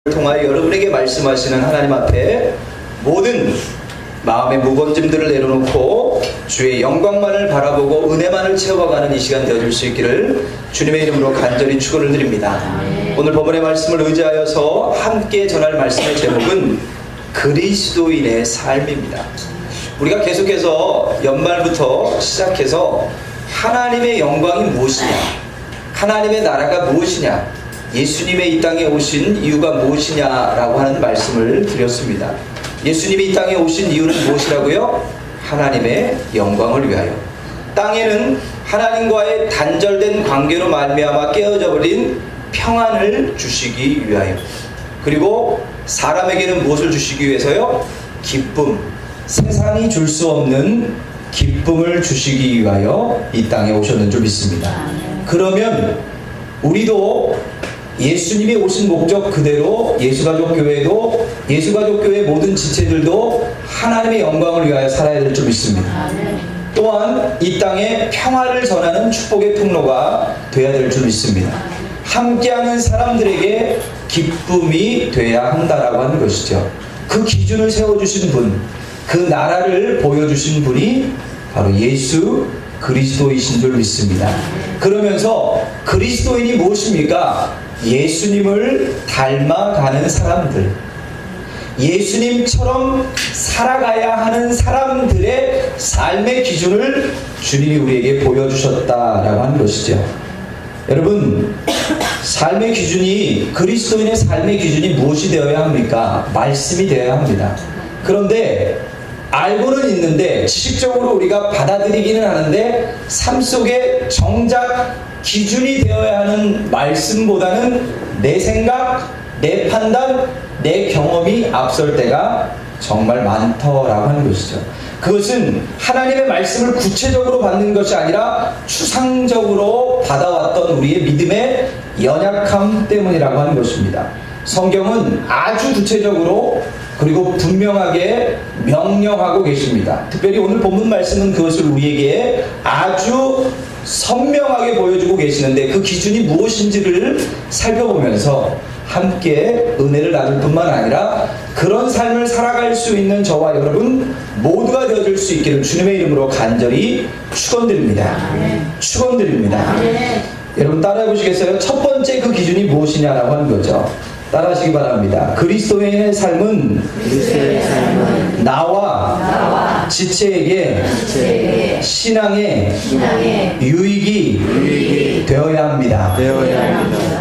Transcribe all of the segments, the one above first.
통하여 여러분에게 말씀하시는 하나님 앞에 모든 마음의 무거움들을 내려놓고 주의 영광만을 바라보고 은혜만을 채워가는 이 시간 되어줄 수 있기를 주님의 이름으로 간절히 축원을 드립니다. 오늘 본문의 말씀을 의지하여서 함께 전할 말씀의 제목은 그리스도인의 삶입니다. 우리가 계속해서 연말부터 시작해서 하나님의 영광이 무엇이냐, 하나님의 나라가 무엇이냐, 예수님의 이 땅에 오신 이유가 무엇이냐라고 하는 말씀을 드렸습니다. 예수님이 이 땅에 오신 이유는 무엇이라고요? 하나님의 영광을 위하여. 땅에는 하나님과의 단절된 관계로 말미암아 깨어져 버린 평안을 주시기 위하여, 그리고 사람에게는 무엇을 주시기 위해서요? 기쁨, 세상이 줄 수 없는 기쁨을 주시기 위하여 이 땅에 오셨는 줄 믿습니다. 그러면 우리도 예수님이 오신 목적 그대로 예수가족교회도, 예수가족교회 모든 지체들도 하나님의 영광을 위하여 살아야 될 줄 믿습니다. 또한 이 땅에 평화를 전하는 축복의 통로가 되어야 될 줄 믿습니다. 함께하는 사람들에게 기쁨이 돼야 한다라고 하는 것이죠. 그 기준을 세워주신 분, 그 나라를 보여주신 분이 바로 예수 그리스도이신 줄 믿습니다. 그러면서 그리스도인이 무엇입니까? 예수님을 닮아가는 사람들, 예수님처럼 살아가야 하는 사람들의 삶의 기준을 주님이 우리에게 보여주셨다라고 하는 것이죠. 여러분, 삶의 기준이, 그리스도인의 삶의 기준이 무엇이 되어야 합니까? 말씀이 되어야 합니다. 그런데 알고는 있는데, 지식적으로 우리가 받아들이기는 하는데, 삶 속에 정작 기준이 되어야 하는 말씀보다는 내 생각, 내 판단, 내 경험이 앞설 때가 정말 많더라고 하는 것이죠. 그것은 하나님의 말씀을 구체적으로 받는 것이 아니라 추상적으로 받아왔던 우리의 믿음의 연약함 때문이라고 하는 것입니다. 성경은 아주 구체적으로 그리고 분명하게 명령하고 계십니다. 특별히 오늘 본문 말씀은 그것을 우리에게 아주 선명하게 보여주고 계시는데, 그 기준이 무엇인지를 살펴보면서 함께 은혜를 나눌 뿐만 아니라 그런 삶을 살아갈 수 있는 저와 여러분 모두가 되어줄 수 있기를 주님의 이름으로 간절히 축원드립니다. 축원드립니다. 여러분 따라해 보시겠어요? 첫 번째 그 기준이 무엇이냐라고 하는 거죠. 따라하시기 바랍니다. 그리스도인의 삶은 나와 지체에게 신앙의 유익이 되어야 합니다.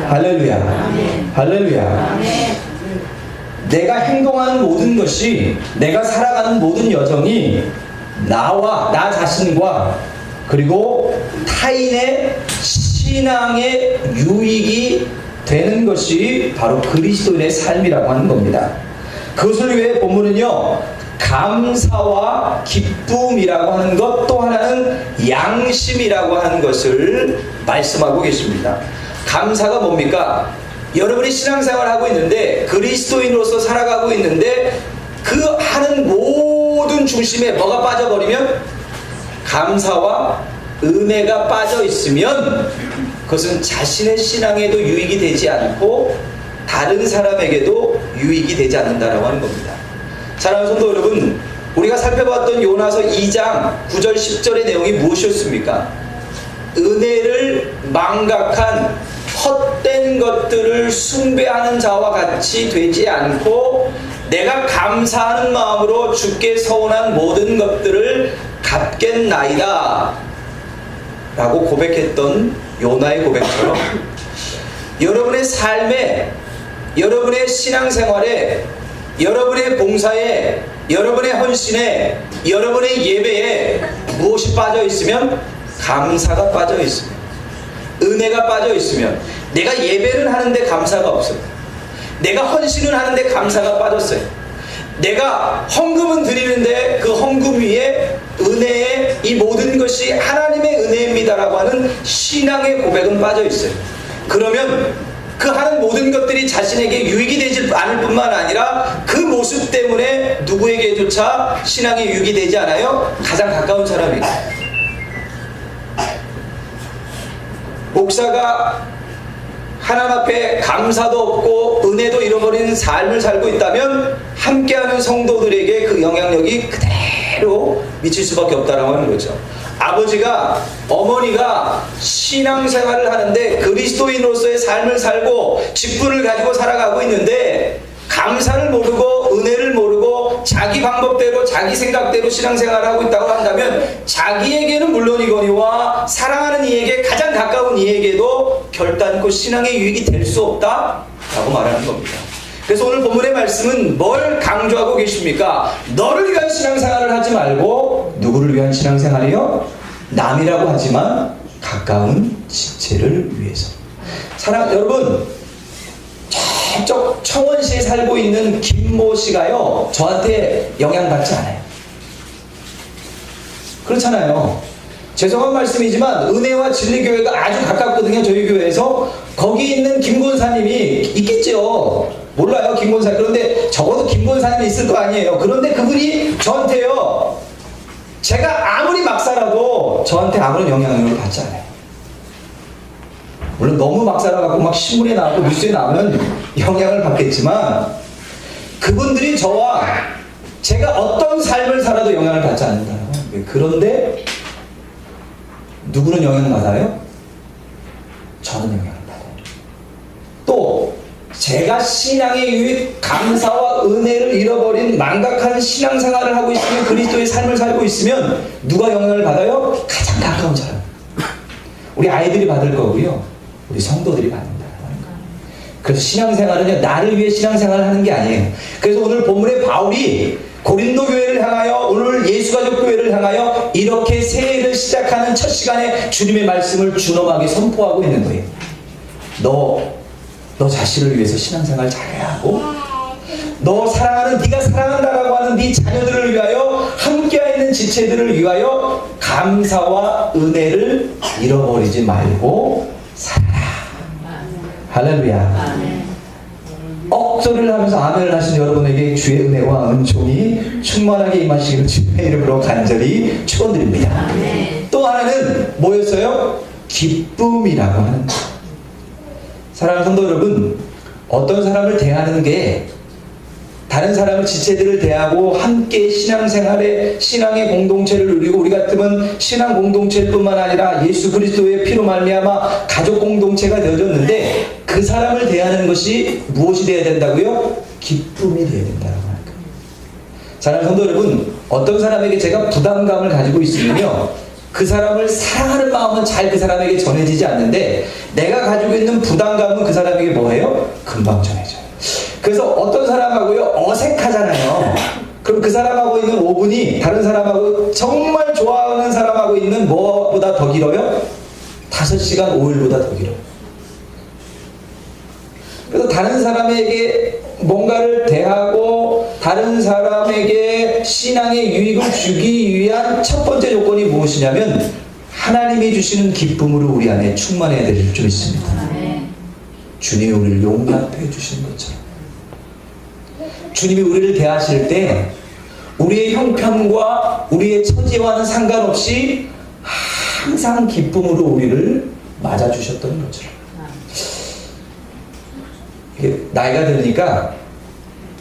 할렐루야. 할렐루야. 내가 행동하는 모든 것이, 내가 살아가는 모든 여정이 나와 나 자신과 그리고 타인의 신앙의 유익이 되는 것이 바로 그리스도인의 삶이라고 하는 겁니다. 그것을 위해 본문은요, 감사와 기쁨이라고 하는 것, 또 하나는 양심이라고 하는 것을 말씀하고 계십니다. 감사가 뭡니까? 여러분이 신앙생활을 하고 있는데, 그리스도인으로서 살아가고 있는데, 그 하는 모든 중심에 뭐가 빠져버리면, 감사와 은혜가 빠져 있으면 그것은 자신의 신앙에도 유익이 되지 않고 다른 사람에게도 유익이 되지 않는다라고 하는 겁니다. 사랑하는 성도 여러분, 우리가 살펴봤던 요나서 2장 9절 10절의 내용이 무엇이었습니까? 은혜를 망각한 헛된 것들을 숭배하는 자와 같이 되지 않고 내가 감사하는 마음으로 주께 서운한 모든 것들을 갚겠나이다 라고 고백했던 요나의 고백처럼, 여러분의 삶에, 여러분의 신앙생활에, 여러분의 봉사에, 여러분의 헌신에, 여러분의 예배에 무엇이 빠져 있으면, 감사가 빠져 있으면, 은혜가 빠져 있으면, 내가 예배를 하는데 감사가 없어요. 내가 헌신을 하는데 감사가 빠졌어요. 내가 헌금은 드리는데 그 헌금 위에 은혜의 이 모든 것이 하나님의 은혜입니다라고 하는 신앙의 고백은 빠져 있어요. 그러면 그 하는 모든 것들이 자신에게 유익이 되지 않을 뿐만 아니라 그 모습 때문에 누구에게조차 신앙에 유익이 되지 않아요? 가장 가까운 사람에게. 목사가 하나님 앞에 감사도 없고 은혜도 잃어버린 삶을 살고 있다면 함께하는 성도들에게 그 영향력이 그대로 미칠 수밖에 없다라고 하는 거죠. 아버지가, 어머니가 신앙생활을 하는데 그리스도인으로서의 삶을 살고 직분을 가지고 살아가고 있는데 감사를 모르고 은혜를 모르고 자기 방법대로 자기 생각대로 신앙생활을 하고 있다고 한다면 자기에게는 물론이거니와 사랑하는 이에게 가장 가까운 이에게도 결단코 신앙의 유익이 될 수 없다라고 말하는 겁니다. 그래서 오늘 본문의 말씀은 뭘 강조하고 계십니까? 너를 위한 신앙생활을 하지 말고 누구를 위한 신앙생활이요? 남이라고 하지만 가까운 지체를 위해서. 여러분, 저쪽 청원시에 살고 있는 김모 씨가요, 저한테 영향받지 않아요. 그렇잖아요. 죄송한 말씀이지만 은혜와 진리교회가 아주 가깝거든요. 저희 교회에서. 거기 있는 김 권사님이 있겠죠. 몰라요, 김 권사님. 그런데 적어도 김 권사님이 있을 거 아니에요. 그런데 그분이 저한테요, 제가 아무리 막살라도 저한테 아무런 영향을 받지 않아요. 물론 너무 막살아갖고 막 신문에 나오고 뉴스에 나오면 영향을 받겠지만 그분들이 저와 제가 어떤 삶을 살아도 영향을 받지 않는다. 그런데 누구는 영향을 받아요? 저는 영향을 받아요. 또 제가 신앙의 유익, 감사와 은혜를 잃어버린 망각한 신앙생활을 하고 있으면, 그리스도의 삶을 살고 있으면 누가 영향을 받아요? 가장 가까운 사람. 우리 아이들이 받을 거고요, 우리 성도들이 받는다. 그래서 신앙생활은요, 나를 위해 신앙생활을 하는 게 아니에요. 그래서 오늘 본문에 바울이 고린도 교회를 향하여, 오늘 예수가족 교회를 향하여 이렇게 새해를 시작하는 첫 시간에 주님의 말씀을 준엄하게 선포하고 있는 거예요. 너 자신을 위해서 신앙생활 잘해야 하고, 너 사랑하는, 네가 사랑한다라고 하는 네 자녀들을 위하여, 함께하 있는 지체들을 위하여 감사와 은혜를 잃어버리지 말고 살아라. 할렐루야. 억소리를 하면서 아멘을 하신 여러분에게 주의 은혜와 은총이 충만하게 임하시기를 주님의 이름으로 간절히 축원드립니다. 또 하나는 뭐였어요? 기쁨이라고 하는 것. 사랑하는 성도 여러분, 어떤 사람을 대하는 게, 다른 사람을, 지체들을 대하고 함께 신앙생활에, 신앙의 공동체를 누리고, 우리 같으면 신앙 공동체일 뿐만 아니라 예수 그리스도의 피로 말미암아 가족 공동체가 되어졌는데, 그 사람을 대하는 것이 무엇이 되어야 된다고요? 기쁨이 되어야 된다고 하는 거예요. 사랑하는 성도 여러분, 어떤 사람에게 제가 부담감을 가지고 있으면요, 그 사람을 사랑하는 마음은 잘 그 사람에게 전해지지 않는데, 내가 가지고 있는 부담감은 그 사람에게 뭐예요? 금방 전해져요. 그래서 어떤 사람하고요, 어색하잖아요. 그럼 그 사람하고 있는 5분이 다른 사람하고, 정말 좋아하는 사람하고 있는 뭐보다 더 길어요? 5시간 5일보다 더 길어요. 그래서 다른 사람에게 뭔가를 대하고 다른 사람에게 신앙의 유익을 주기 위한 첫 번째 조건이 무엇이냐면, 하나님이 주시는 기쁨으로 우리 안에 충만해야 될 줄 믿습니다. 주님이 우리를 용납해 주시는 것처럼, 주님이 우리를 대하실 때 우리의 형편과 우리의 처지와는 상관없이 항상 기쁨으로 우리를 맞아주셨던 것처럼. 나이가 들으니까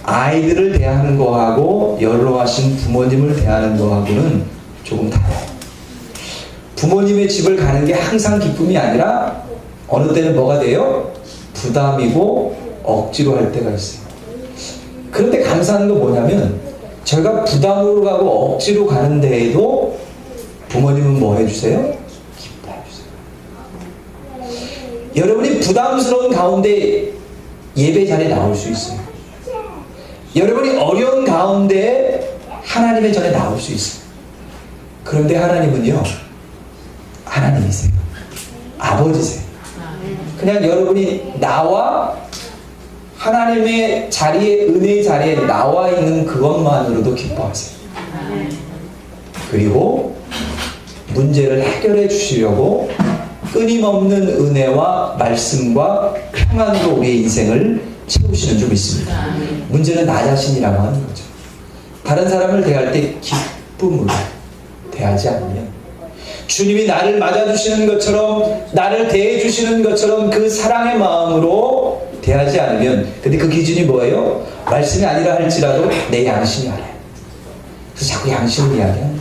아이들을 대하는 거하고 연로하신 부모님을 대하는 거하고는 조금 달라요. 부모님의 집을 가는 게 항상 기쁨이 아니라 어느 때는 뭐가 돼요? 부담이고 억지로 할 때가 있어요. 그런데 감사한 건 뭐냐면, 제가 부담으로 가고 억지로 가는 데에도 부모님은 뭐 해주세요? 기뻐해 주세요. 여러분이 부담스러운 가운데 예배 자리에 나올 수 있어요. 여러분이 어려운 가운데 하나님의 전에 나올 수 있어요. 그런데 하나님은요, 하나님이세요. 아버지세요. 그냥 여러분이 나와 하나님의 자리에, 은혜의 자리에 나와 있는 그것만으로도 기뻐하세요. 그리고 문제를 해결해 주시려고 끊임없는 은혜와 말씀과 평안으로 우리의 인생을 채우시는 줄 믿습니다. 문제는 나 자신이라고 하는 거죠. 다른 사람을 대할 때 기쁨으로 대하지 않으면, 주님이 나를 맞아주시는 것처럼, 나를 대해주시는 것처럼 그 사랑의 마음으로 대하지 않으면, 근데 그 기준이 뭐예요? 말씀이 아니라 할지라도 내 양심이 알아요. 그래서 자꾸 양심을 이야기하는 거예요.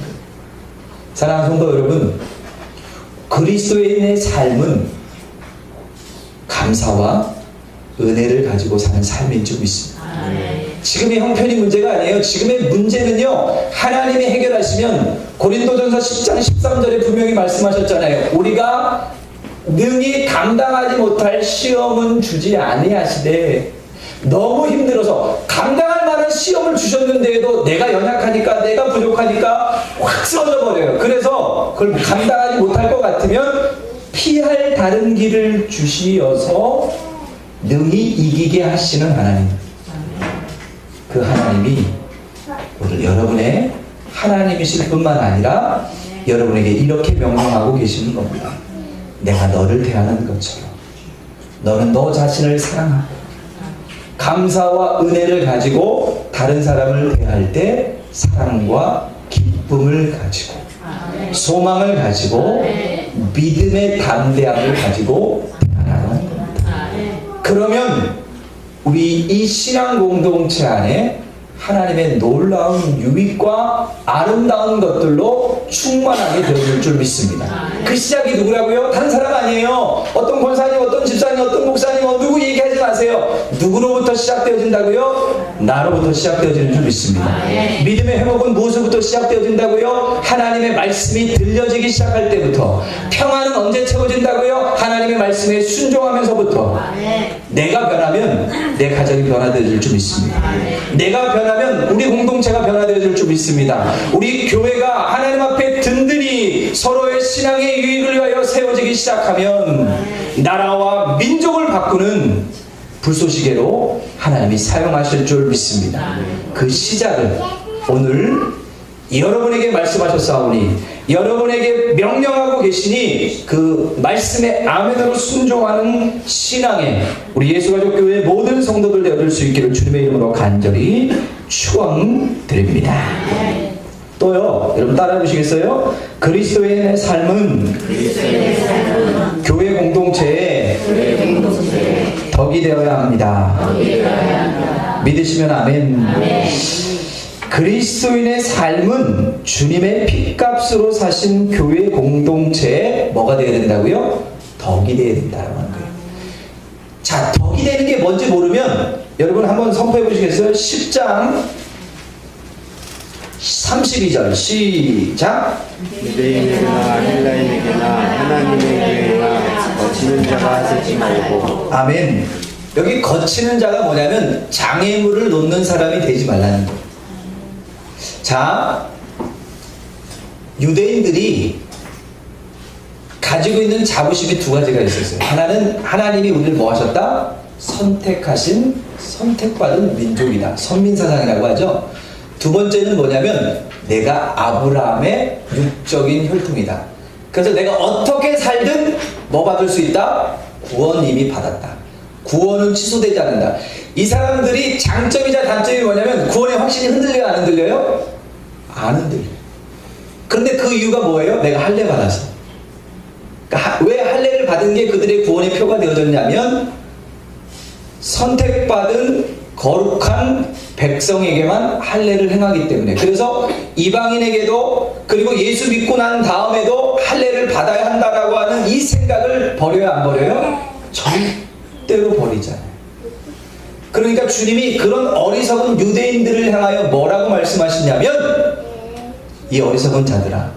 사랑하는 성도 여러분, 그리스도인의 삶은 감사와 은혜를 가지고 사는 삶인 줄 믿습니다. 지금의 형편이 문제가 아니에요. 지금의 문제는요, 하나님이 해결하시면 고린도전서 10장 13절에 분명히 말씀하셨잖아요. 우리가 능히 감당하지 못할 시험은 주지 아니하시되, 너무 힘들어서 감당할 만한 시험을 주셨는데도 내가 연약하니까, 내가 부족하니까 확 쓰러져 버려요. 그래서 그걸 감당하지 못할 것 같으면 피할 다른 길을 주시어서 능히 이기게 하시는 하나님, 그 하나님이 오늘 여러분의 하나님이실 뿐만 아니라 여러분에게 이렇게 명령하고 계시는 겁니다. 내가 너를 대하는 것처럼 너는 너 자신을 사랑하고 감사와 은혜를 가지고 다른 사람을 대할 때 사랑과 기쁨을 가지고 소망을 가지고 믿음의 담대함을 가지고 대하라는 겁니다. 그러면 우리 이 신앙 공동체 안에 하나님의 놀라운 유익과 아름다운 것들로 충만하게 되어질 줄 믿습니다. 그 시작이 누구라고요? 다른 사람 아니에요. 어떤 권사님, 어떤 집사님, 어떤 목사님, 누구 얘기하지 마세요. 누구로부터 시작되어진다고요? 나로부터 시작되어지는 줄 믿습니다. 믿음의 회복은 무엇으로부터 시작되어진다고요? 하나님의 말씀이 들려지기 시작할 때부터. 평안은 언제 채워진다고요? 하나님의 말씀에 순종하면서부터. 내가 변하면 내 가정이 변화되어질 줄 믿습니다. 내가 변하면 우리 공동체가 변화되어질 줄 믿습니다. 우리 교회가 하나님 앞에 든든히 서로의 신앙의 유익을 위하여 세워지기 시작하면 나라와 민족을 바꾸는 불쏘시개로 하나님이 사용하실 줄 믿습니다. 그 시작을 오늘 여러분에게 말씀하셨사오니, 여러분에게 명령하고 계시니 그 말씀에 아멘으로 순종하는 신앙에 우리 예수가족교회 모든 성도들 되어줄 수 있기를 주님의 이름으로 간절히 축원드립니다. 또요, 여러분 따라해 보시겠어요? 그리스도인의 삶은 교회 공동체에 덕이 되어야 합니다. 믿으시면 아멘. 그리스도인의 삶은 주님의 핏값으로 사신 교회 공동체에 뭐가 되어야 된다고요? 덕이 되어야 된다는 거예요. 자, 덕이 되는 게 뭔지 모르면 여러분 한번 선포해 보시겠어요? 10장 32절 시작. 유대인에게나 헬라인에게나 하나님에게나 거치는 자가 되지 말고. 아멘. 여기 거치는 자가 뭐냐면 장애물을 놓는 사람이 되지 말라는 거예요. 자, 유대인들이 가지고 있는 자부심이 두 가지가 있었어요. 하나는 하나님이 우리를 뭐 하셨다? 선택하신, 선택받은 민족이다. 선민사상이라고 하죠. 두 번째는 뭐냐면 내가 아브라함의 육적인 혈통이다. 그래서 내가 어떻게 살든 뭐 받을 수 있다? 구원 이미 받았다. 구원은 취소되지 않는다. 이 사람들이 장점이자 단점이 뭐냐면 구원의 확신이 흔들려요, 안 흔들려요? 안 흔들려요. 그런데 그 이유가 뭐예요? 내가 할례 받아서. 그러니까 왜 할례를 받은 게 그들의 구원의 표가 되어졌냐면 선택받은 거룩한 백성에게만 할례를 행하기 때문에. 그래서 이방인에게도, 그리고 예수 믿고 난 다음에도 할례를 받아야 한다라고 하는 이 생각을 버려요, 안 버려요? 절대로 버리지 않아요. 그러니까 주님이 그런 어리석은 유대인들을 향하여 뭐라고 말씀하시냐면, 이 어리석은 자들아,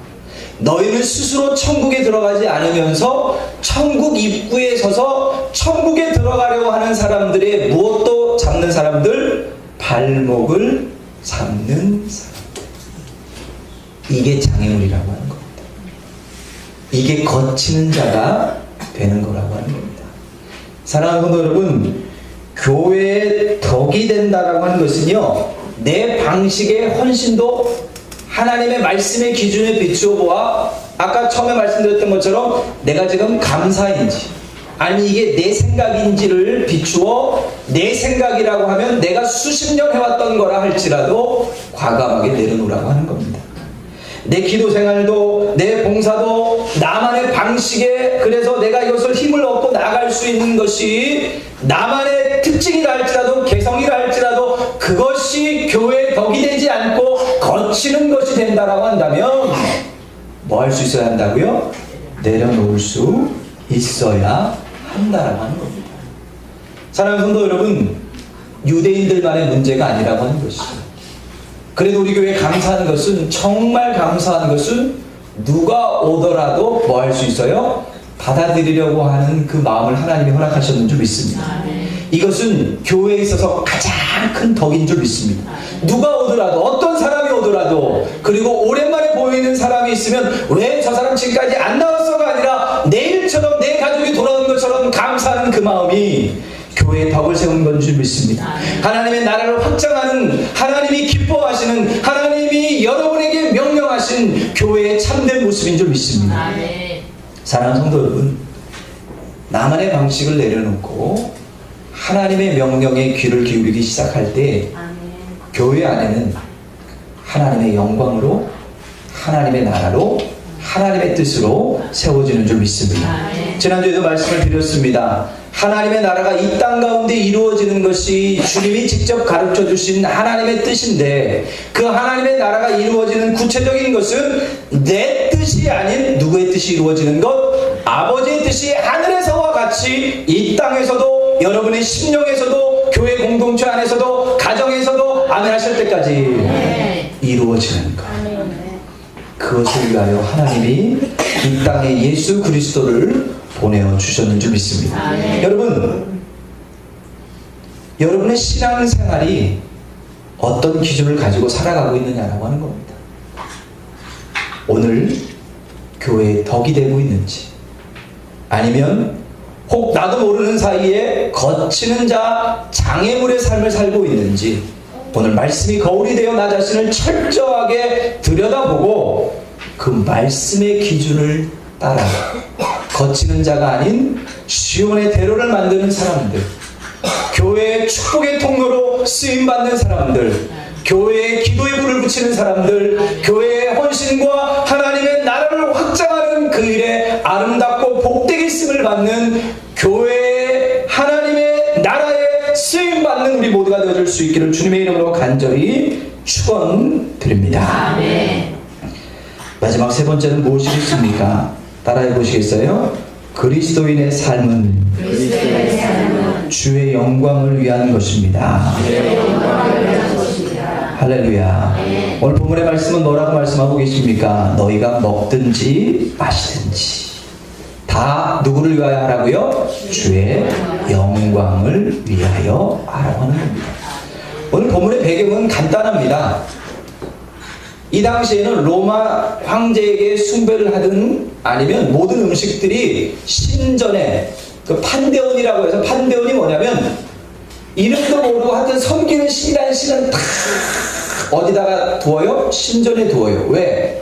너희는 스스로 천국에 들어가지 않으면서 천국 입구에 서서 천국에 들어가려고 하는 사람들의 무엇도 잡는 사람들, 발목을 잡는 사람들. 이게 장애물이라고 하는 겁니다. 이게 거치는 자가 되는 거라고 하는 겁니다. 사랑하는 성도 여러분, 교회의 덕이 된다라고 하는 것은요, 내 방식의 헌신도 하나님의 말씀의 기준에 비추어 보아, 아까 처음에 말씀드렸던 것처럼 내가 지금 감사인지 아니 이게 내 생각인지를 비추어, 내 생각이라고 하면 내가 수십 년 해왔던 거라 할지라도 과감하게 내려놓으라고 하는 겁니다. 내 기도 생활도 내 봉사도 나만의 방식에, 그래서 내가 이것을 힘을 얻고 나아갈 수 있는 것이 나만의 특징이라 할지라도 개성이라 할지라도 그것이 교회의 덕이 되지 않고 거치는 것이 된다라고 한다면 뭐 할 수 있어야 한다고요? 내려놓을 수 있어야 한다라고 하는 겁니다. 사랑하는 성도 여러분, 유대인들만의 문제가 아니라고 하는 것이죠. 그래도 우리 교회에 감사한 것은, 정말 감사한 것은 누가 오더라도 뭐 할 수 있어요? 받아들이려고 하는 그 마음을 하나님이 허락하셨는 줄 믿습니다. 이것은 교회에 있어서 가장 큰 덕인 줄 믿습니다. 누가 오더라도, 어떤 사람이 오더라도, 그리고 오랜만에 보이는 사람이 있으면 왜 저 사람 지금까지 안 나왔어가 아니라 내일처럼 내 가족이 돌아온 것처럼 감사하는 그 마음이 교회에 덕을 세운 건 줄 믿습니다. 하나님의 나라를 확장하는, 하나님이 기뻐하시는, 하나님이 여러분에게 명령하신 교회의 참된 모습인 줄 믿습니다. 사랑하는 성도 여러분, 나만의 방식을 내려놓고 하나님의 명령에 귀를 기울이기 시작할 때 교회 안에는 하나님의 영광으로, 하나님의 나라로, 하나님의 뜻으로 세워지는 줄 믿습니다. 지난주에도 말씀을 드렸습니다. 하나님의 나라가 이 땅 가운데 이루어지는 것이 주님이 직접 가르쳐 주신 하나님의 뜻인데, 그 하나님의 나라가 이루어지는 구체적인 것은 내 뜻이 아닌 누구의 뜻이 이루어지는 것? 아버지의 뜻이 하늘에서와 같이 이 땅에서도, 여러분의 심령에서도, 교회 공동체 안에서도, 가정에서도 아멘 하실 때까지 이루어지는 것. 그것을 위하여 하나님이 이 땅에 예수 그리스도를 보내어 주셨는 줄 믿습니다. 여러분, 여러분의 신앙생활이 어떤 기준을 가지고 살아가고 있느냐라고 하는 겁니다. 오늘 교회에 덕이 되고 있는지, 아니면 혹 나도 모르는 사이에 거치는 자, 장애물의 삶을 살고 있는지, 오늘 말씀이 거울이 되어 나 자신을 철저하게 들여다보고 그 말씀의 기준을 따라 거치는 자가 아닌 시온의 대로를 만드는 사람들, 교회의 축복의 통로로 쓰임받는 사람들, 교회의 기도의 불을 붙이는 사람들, 교회의 헌신과 하나님의 나라를 확장하는 그 일에 아름답고 복되게 쓰임을 받는 교회의 하나님의 나라에 쓰임받는 우리 모두가 되어줄 수 있기를 주님의 이름으로 간절히 축원드립니다. 마지막 세 번째는 무엇이겠습니까? 따라해 보시겠어요? 그리스도인의 삶은 주의 영광을 위한 것입니다. 할렐루야. 오늘 본문의 말씀은 뭐라고 말씀하고 계십니까? 너희가 먹든지 마시든지 다 누구를 위하여 하라고요? 주의 영광을 위하여 하라고 하는 겁니다. 오늘 본문의 배경은 간단합니다. 이 당시에는 로마 황제에게 숭배를 하든 아니면 모든 음식들이 신전에, 그 판데온이라고 해서, 판데온이 뭐냐면 이름도 모르고 하여튼 섬기는 신이라는 신은 다 어디다가 두어요? 신전에 두어요. 왜?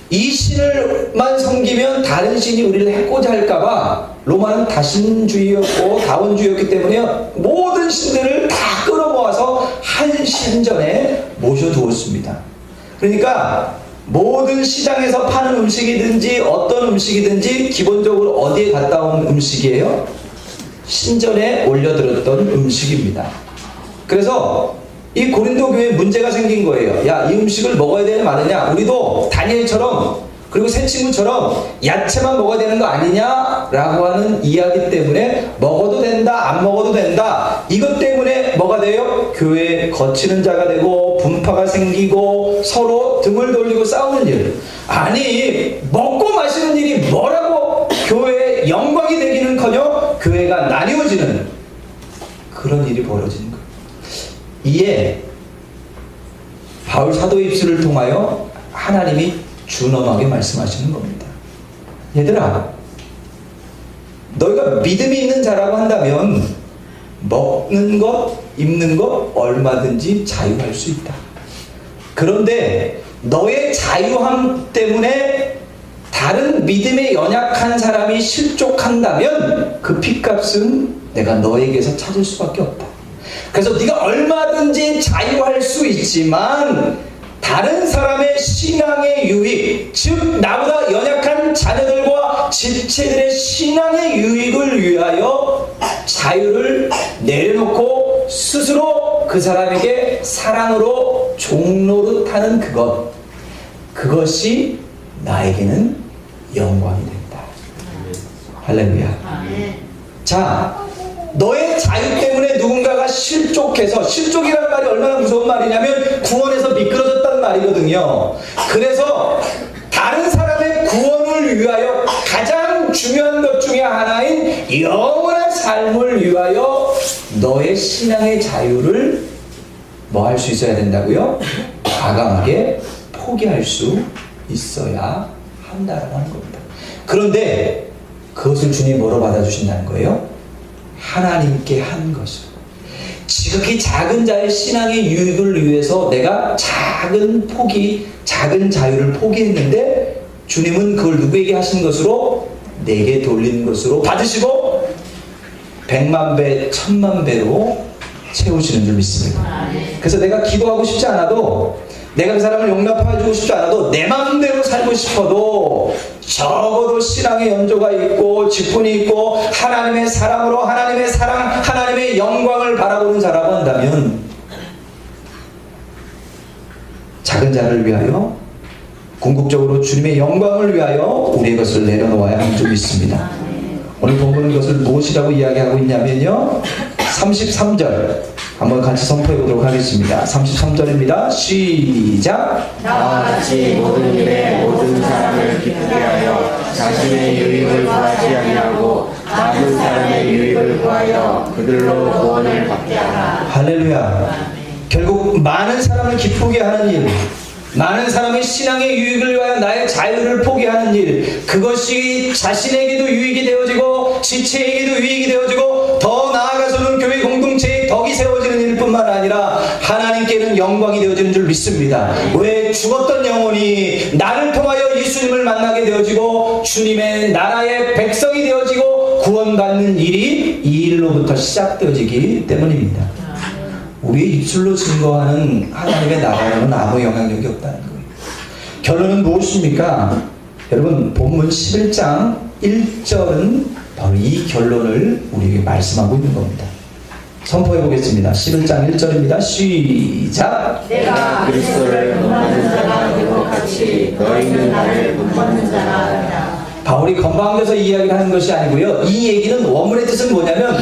이 신을만 섬기면 다른 신이 우리를 해코지 할까봐 로마는 다신주의였고 다원주의였기 때문에 모든 신들을 다 끌어모아서 한 신전에 모셔두었습니다. 그러니까 모든 시장에서 파는 음식이든지 어떤 음식이든지 기본적으로 어디에 갔다 온 음식이에요? 신전에 올려드렸던 음식입니다. 그래서 이 고린도 교회에 문제가 생긴 거예요. 야, 이 음식을 먹어야 되냐 마느냐? 우리도 다니엘처럼, 그리고 새 친구처럼 야채만 먹어야 되는 거 아니냐라고 하는 이야기 때문에 먹어도 된다, 안 먹어도 된다. 이것 때문에 뭐가 돼요? 교회에 거치는 자가 되고 분파가 생기고 서로 등을 돌리고 싸우는 일. 아니, 먹고 마시는 일이 뭐라고 교회의 영광이 되기는커녕 교회가 나뉘어지는 그런 일이 벌어지는 거예요. 이에 바울 사도의 입술을 통하여 하나님이 준엄하게 말씀하시는 겁니다. 얘들아, 너희가 믿음이 있는 자라고 한다면 먹는 것, 입는 것 얼마든지 자유할 수 있다. 그런데 너의 자유함 때문에 다른 믿음에 연약한 사람이 실족한다면 그 핏값은 내가 너에게서 찾을 수밖에 없다. 그래서 네가 얼마든지 자유할 수 있지만 다른 사람의 신앙의 유익, 즉 나보다 연약한 자녀들과 지체들의 신앙의 유익을 위하여 자유를 내려놓고 스스로 그 사람에게 사랑으로 종노릇하는 그것이 나에게는 영광이 된다. 할렐루야. 자, 너의 자유 때문에 누군가가 실족해서, 실족이라는 말이 얼마나 무서운 말이냐면 구원에서 미끄러졌단 말이거든요. 그래서 다른 사람의 구원을 위하여 가장 중요한 것 중에 하나인 영원한 삶을 위하여 너의 신앙의 자유를 뭐 할 수 있어야 된다고요? 과감하게 포기할 수 있어야 한다라고 하는 겁니다. 그런데 그것을 주님이 뭐로 받아주신다는 거예요? 하나님께 한 것으로. 지극히 작은 자의 신앙의 유익을 위해서 내가 작은 자유를 포기했는데 주님은 그걸 누구에게 하신 것으로? 내게 돌린 것으로 받으시고 100만 배, 1000만 배로 채우시는 줄 믿습니다. 그래서 내가 기도하고 싶지 않아도, 내가 그 사람을 용납해주고 싶지 않아도, 내 마음대로 살고 싶어도 적어도 신앙의 연조가 있고 직분이 있고 하나님의 사랑으로 하나님의 영광을 바라보는 자라고 한다면 작은 자를 위하여, 궁극적으로 주님의 영광을 위하여 우리의 것을 내려놓아야 하는 줄 믿습니다. 오늘 본문은 그것을 무엇이라고 이야기하고 있냐면요, 33절 한번 같이 선포해 보도록 하겠습니다. 33절입니다. 시작. 나와 같이 모든 일에 모든 사람을 기쁘게 하여 자신의 유익을 구하지 아니하고 많은 사람의 유익을 구하여 그들로 구원을 받게 하라. 할렐루야. 결국 많은 사람을 기쁘게 하는 일, 많은 사람의 신앙의 유익을 위하여 나의 자유를 포기하는 일, 그것이 자신에게도 유익이 되어지고 지체에게도 유익이 되어지고 더 나아가서는 교회 공동체에 덕이 세워지는 일뿐만 아니라 하나님께는 영광이 되어지는 줄 믿습니다. 왜? 죽었던 영혼이 나를 통하여 예수님을 만나게 되어지고 주님의 나라의 백성이 되어지고 구원받는 일이 이 일로부터 시작되어지기 때문입니다. 우리의 입술로 증거하는 하나님의 나라로는 아무 영향력이 없다는 거예요. 결론은 무엇입니까? 여러분, 본문 11장 1절은 바로 이 결론을 우리에게 말씀하고 있는 겁니다. 선포해 보겠습니다. 11장 1절입니다. 시작. 내가 그리스도를 본받는 자가 된 것 같이 너희는 나를 본받는 자가 하라. 바울이 건방져서 이야기를 하는 것이 아니고요, 이 얘기는 원문의 뜻은 뭐냐면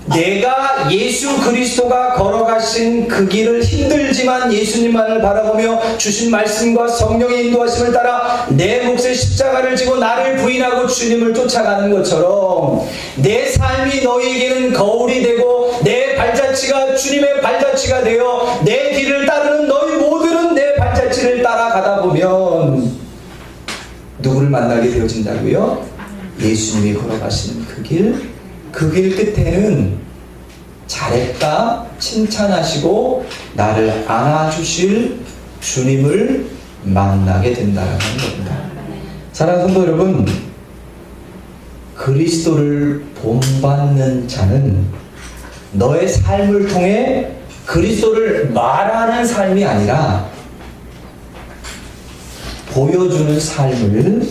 내가 예수 그리스도가 걸어가신 그 길을 힘들지만 예수님만을 바라보며 주신 말씀과 성령의 인도하심을 따라 내 몫의 십자가를 지고 나를 부인하고 주님을 쫓아가는 것처럼 내 삶이 너희에게는 거울이 되고 내 발자취가 주님의 발자취가 되어 내 길을 따르는 너희 모두는 내 발자취를 따라가다 보면 누구를 만나게 되어진다고요? 예수님이 걸어가신 그 길, 그 길 끝에는 잘했다 칭찬하시고 나를 안아주실 주님을 만나게 된다는 겁니다. 사랑하는 성도 여러분, 그리스도를 본받는 자는 너의 삶을 통해 그리스도를 말하는 삶이 아니라 보여주는 삶을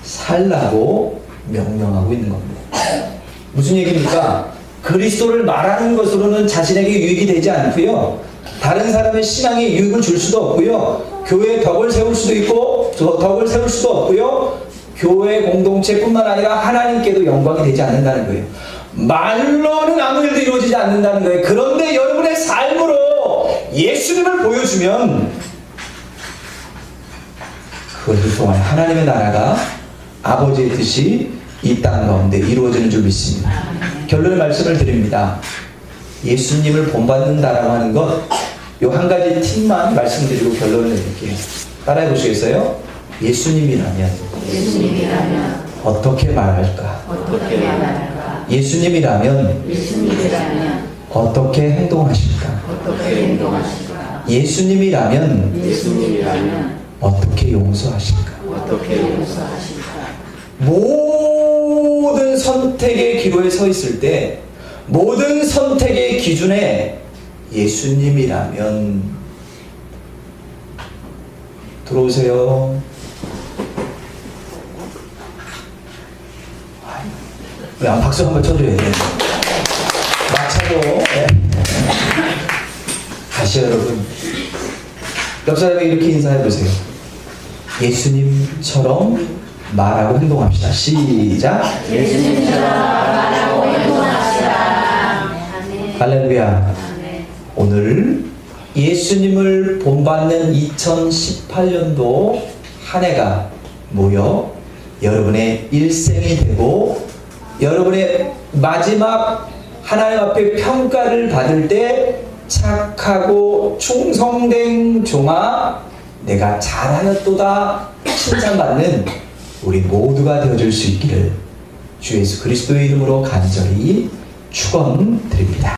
살라고 명령하고 있는 겁니다. 무슨 얘기입니까? 그리스도를 말하는 것으로는 자신에게 유익이 되지 않고요, 다른 사람의 신앙에 유익을 줄 수도 없고요, 교회에 덕을 세울 수도 있고 덕을 세울 수도 없고요, 교회 공동체뿐만 아니라 하나님께도 영광이 되지 않는다는 거예요. 말로는 아무 일도 이루어지지 않는다는 거예요. 그런데 여러분의 삶으로 예수님을 보여주면 그것을 통해 하나님의 나라가 아버지의 뜻이 이 땅 가운데 이루어지는 줄 믿습니다. 결론의 말씀을 드립니다. 예수님을 본받는다라고 하는 것, 요 한 가지 팁만 말씀드리고 결론을 내릴게요. 따라해 보시겠어요? 예수님이라면 어떻게 말할까? 예수님이라면 어떻게 행동하실까? 예수님이라면 어떻게 용서하실까? 모든 선택의 기로에 서 있을 때, 모든 선택의 기준에 예수님이라면 들어오세요. 박수 한번 쳐줘야 돼. 막차도. 네. 다시 여러분. 옆 사람에게 이렇게 인사해 보세요. 예수님처럼 말하고 행동합시다. 시작. 예수님처럼 말하고 행동합시다. 할렐루야. 오늘 예수님을 본받는 2018년도 한 해가 모여 여러분의 일생이 되고 여러분의 마지막 하나님 앞에 평가를 받을 때 착하고 충성된 종아 내가 잘하였도다 칭찬받는 우리 모두가 되어줄 수 있기를 주 예수 그리스도의 이름으로 간절히 축원드립니다.